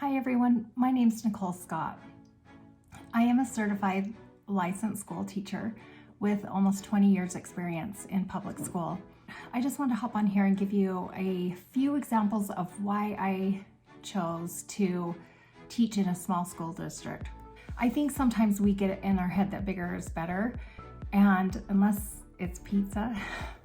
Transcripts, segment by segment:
Hi everyone, my name's Nicole Scott. I am a certified licensed school teacher with almost 20 years experience in public school. I just want to hop on here and give you a few examples of why I chose to teach in a small school district. I think sometimes we get it in our head that bigger is better, and unless it's pizza,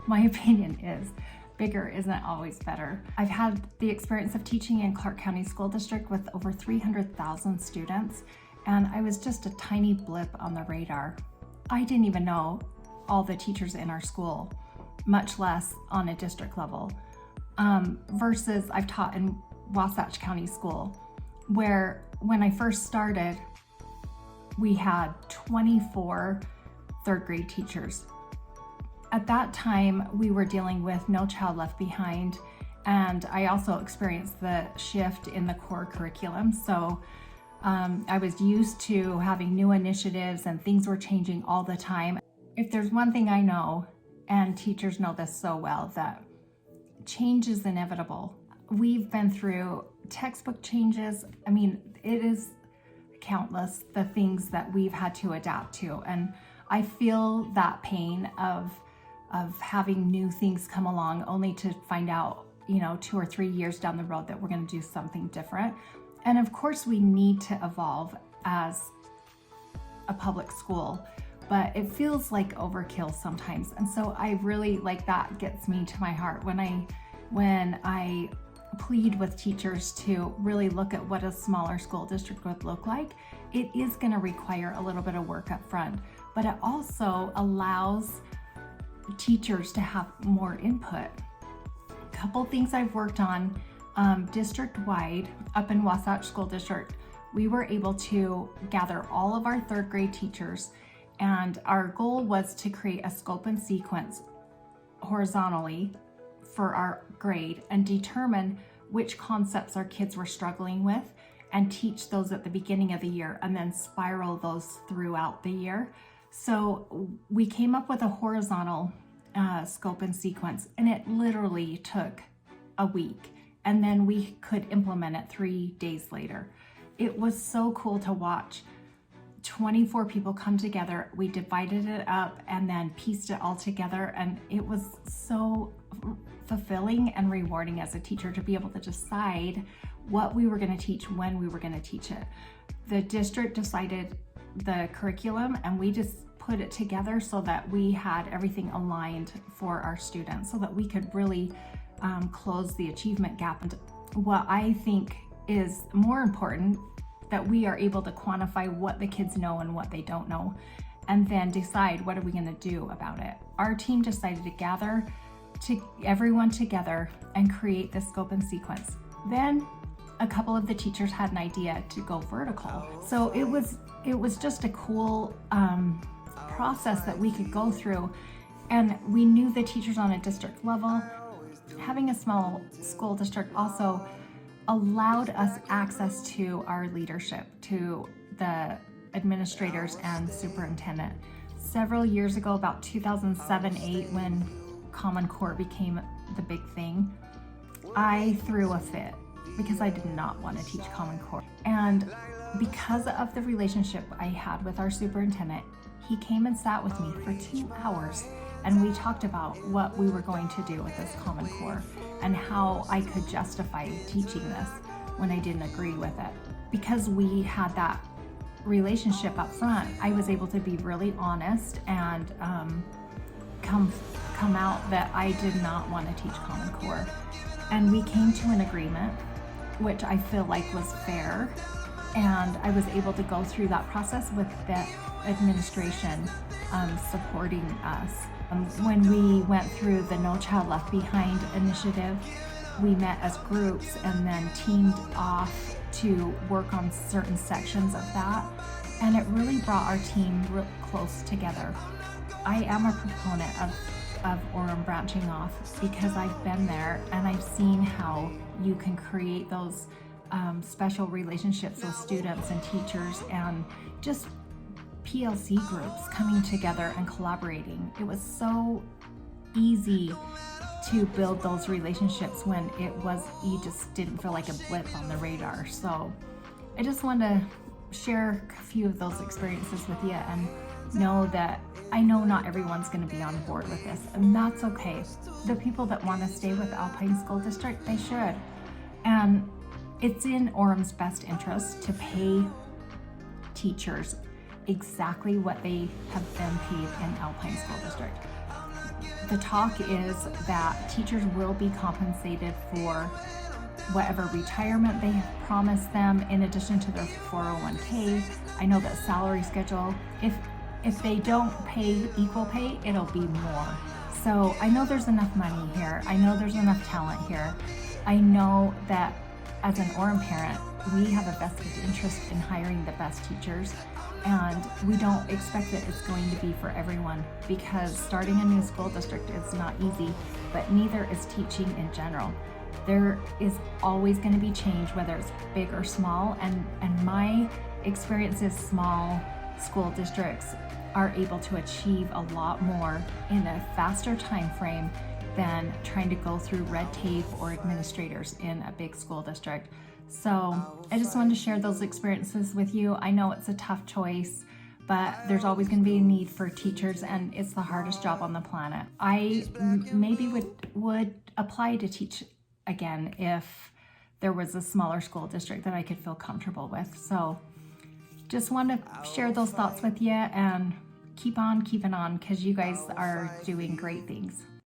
my opinion is bigger isn't always better. I've had the experience of teaching in Clark County School District with over 300,000 students, and I was just a tiny blip on the radar. I didn't even know all the teachers in our school, much less on a district level, versus I've taught in Wasatch County School, where when I first started, we had 24 third grade teachers. At that time, we were dealing with No Child Left Behind, and I also experienced the shift in the core curriculum. So I was used to having new initiatives and things were changing all the time. If there's one thing I know, and teachers know this so well, that change is inevitable. We've been through textbook changes. I mean, it is countless the things that we've had to adapt to. And I feel that pain of having new things come along only to find out, 2 or 3 years down the road that we're going to do something different. And of course we need to evolve as a public school, but it feels like overkill sometimes. And so I really that gets me to my heart when I plead with teachers to really look at what a smaller school district would look like. It is going to require a little bit of work up front, but it also allows teachers to have more input. A couple things I've worked on district-wide up in Wasatch School District, we were able to gather all of our third grade teachers, and our goal was to create a scope and sequence horizontally for our grade and determine which concepts our kids were struggling with and teach those at the beginning of the year and then spiral those throughout the year. So we came up with a horizontal scope and sequence, and it literally took a week, and then we could implement it 3 days later. It was so cool to watch 24 people come together. We divided it up and then pieced it all together, and it was so fulfilling and rewarding as a teacher to be able to decide what we were going to teach when we were going to teach it. The district decided the curriculum, and we just put it together so that we had everything aligned for our students so that we could really close the achievement gap. And what I think is more important, that we are able to quantify what the kids know and what they don't know, and then decide what are we going to do about it. Our team decided to gather everyone together and create this scope and sequence. Then a couple of the teachers had an idea to go vertical. So it was just a cool process that we could go through, and we knew the teachers on a district level. Having a small school district also allowed us access to our leadership, to the administrators and superintendent. Several years ago, about 2007-8, when Common Core became the big thing, I threw a fit because I did not want to teach Common Core. And because of the relationship I had with our superintendent, he came and sat with me for 2 hours, and we talked about what we were going to do with this Common Core and how I could justify teaching this when I didn't agree with it. Because we had that relationship up front, I was able to be really honest and come out that I did not want to teach Common Core. And we came to an agreement, which I feel like was fair, and I was able to go through that process with the administration supporting us. When we went through the No Child Left Behind initiative, we met as groups and then teamed off to work on certain sections of that, and it really brought our team real close together. I am a proponent of Orem branching off because I've been there and I've seen how you can create those special relationships with students and teachers, and just PLC groups coming together and collaborating. It was so easy to build those relationships when you just didn't feel like a blip on the radar. So I just want to share a few of those experiences with you and know that I know not everyone's going to be on board with this, and that's okay. The people that want to stay with Alpine School District, they should. And it's in Orem's best interest to pay teachers exactly what they have been paid in Alpine School District. The talk is that teachers will be compensated for whatever retirement they have promised them in addition to their 401k. I know that salary schedule, if they don't pay equal pay, it'll be more. So I know there's enough money here. I know there's enough talent here. I know that as an Orem parent, we have a vested interest in hiring the best teachers, and we don't expect that it's going to be for everyone, because starting a new school district is not easy, but neither is teaching in general. There is always going to be change, whether it's big or small, and my experience is small school districts are able to achieve a lot more in a faster time frame than trying to go through red tape or administrators in a big school district. So I just wanted to share those experiences with you. I know it's a tough choice, but there's always going to be a need for teachers, and it's the hardest job on the planet. I maybe would apply to teach again if there was a smaller school district that I could feel comfortable with. So just want to share those thoughts with you, and keep on keeping on, because you guys are doing great things.